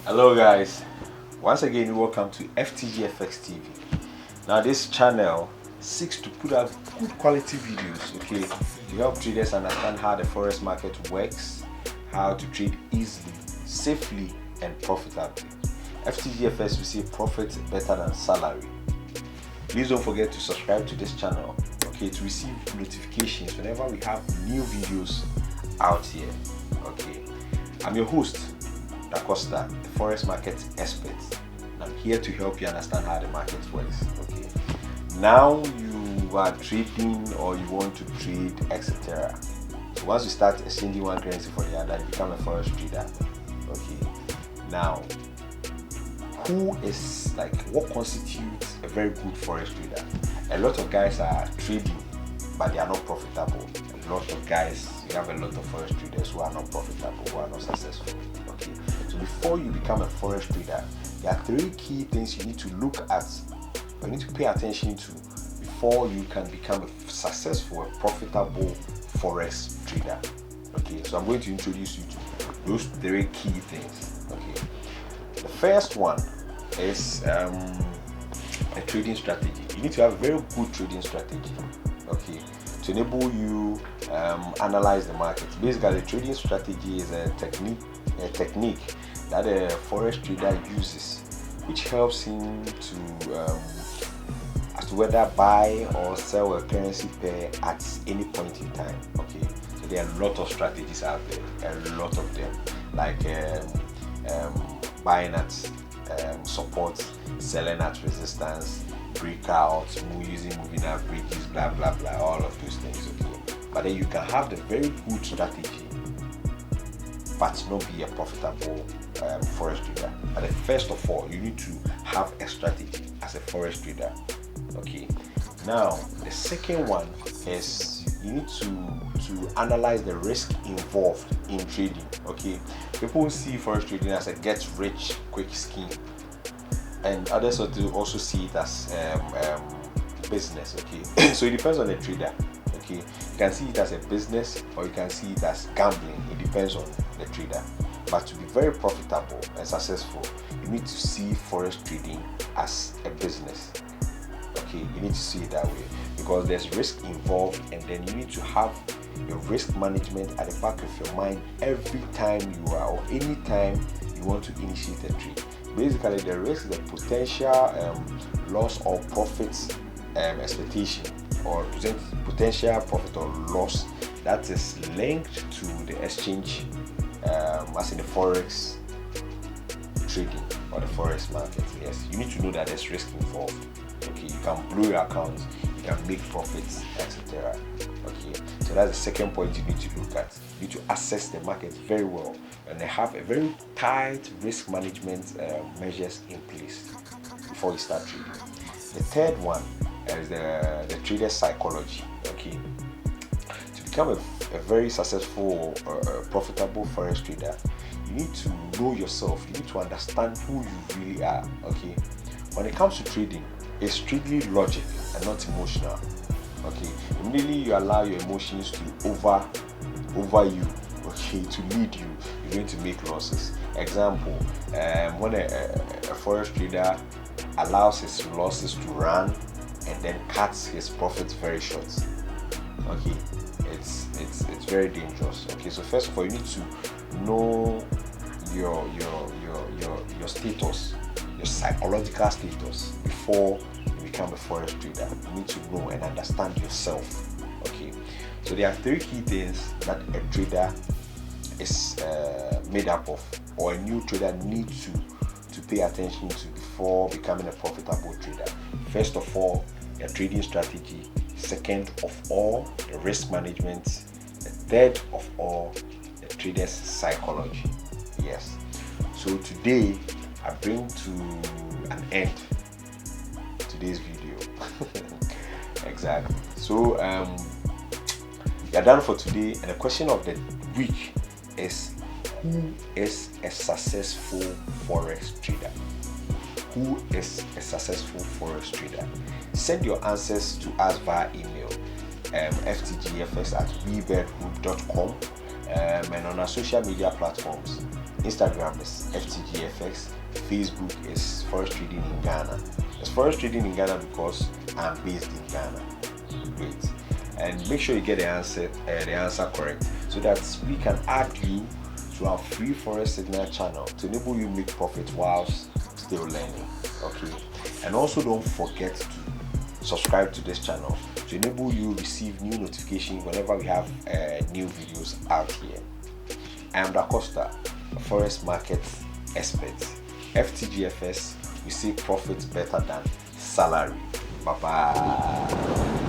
Hello guys, once again welcome to FTGfx Tv. Now this channel seeks to put out good quality videos, okay, to help traders understand how the forex market works, how to trade easily, safely and profitably. FTGfx will say profit better than salary. Please don't forget to subscribe to this channel, okay, to receive notifications whenever we have new videos out here. Okay, I'm your host Da Costa, the forex market expert, and I'm here to help you understand how the market works. Okay, now you are trading or you want to trade, etc. So once you start exchanging one currency for the other, you become a forex trader. Okay, now what constitutes a very good forex trader? A lot of guys are trading but they are not profitable. A lot of guys, you have a lot of forex traders who are not profitable, who are not successful. Okay, so before you become a forex trader, there are three key things you need to look at, or you need to pay attention to before you can become a successful, a profitable forex trader. Okay, so I'm going to introduce you to those three key things. Okay, the first one is a trading strategy. You need to have a very good trading strategy, okay, to enable you analyze the market. Basically, trading strategy is a technique that a forex trader uses, which helps him to as to whether buy or sell a currency pair at any point in time. Okay, so there are a lot of strategies out there, a lot of them, like buying at support, selling at resistance, breakouts, using moving averages, blah blah blah, all of those things. Okay, but then you can have the very good strategy but not be a profitable forex trader. But then first of all, you need to have a strategy as a forex trader. Okay, now the second one is you need to analyze the risk involved in trading. Okay, people see forex trading as a get rich quick scheme, and others also see it as business. Okay, so it depends on the trader. Okay, you can see it as a business or you can see it as gambling. It depends on the trader. But to be very profitable and successful, you need to see forex trading as a business. Okay, you need to see it that way because there's risk involved, and then you need to have your risk management at the back of your mind every time you are, or any time you want to initiate a trade. Basically, the risk, the potential loss or profits expectation, or potential profit or loss that is linked to the exchange, as in the forex trading or the forex market. Yes, you need to know that there's risk involved. Okay, you can blow your accounts, you can make profits, etc. Okay, so that's the second point you need to look at. You need to assess the market very well and have a very tight risk management measures in place before you start trading. The third one is the trader psychology. Okay, to become a very successful, profitable forex trader, you need to know yourself. You need to understand who you really are. Okay, when it comes to trading, it's strictly logic and not emotional. Okay, immediately you allow your emotions to over you, okay, to lead you, you're going to make losses. Example, when a forex trader allows his losses to run and then cuts his profits very short, okay, it's very dangerous. Okay, so first of all, you need to know your status, your psychological status before you become a forex trader. You need to know and understand yourself. Okay, so there are three key things that a trader is made up of, or a new trader needs to pay attention to before becoming a profitable trader. First of all, your trading strategy. Second of all, the risk management. The third of all, the trader's psychology. Yes, so today I bring to an end today's video. Exactly. So you're done for today, and the question of the week is, who is a successful forex trader? Who is a successful forex trader? Send your answers to us via email, ftgfx@webirdgroup.com, and on our social media platforms. Instagram is FTGfx. Facebook is Forex Trading in Ghana. It's Forex Trading in Ghana because I'm based in Ghana. Great. And make sure you get the answer correct so that we can add you to our free Forex Signal channel to enable you make profit whilst still learning. Okay. And also don't forget to subscribe to this channel to enable you receive new notifications whenever we have new videos out here. I am Da Costa, a Forex market expert. FTGFS, we see profits better than salary. Bye bye.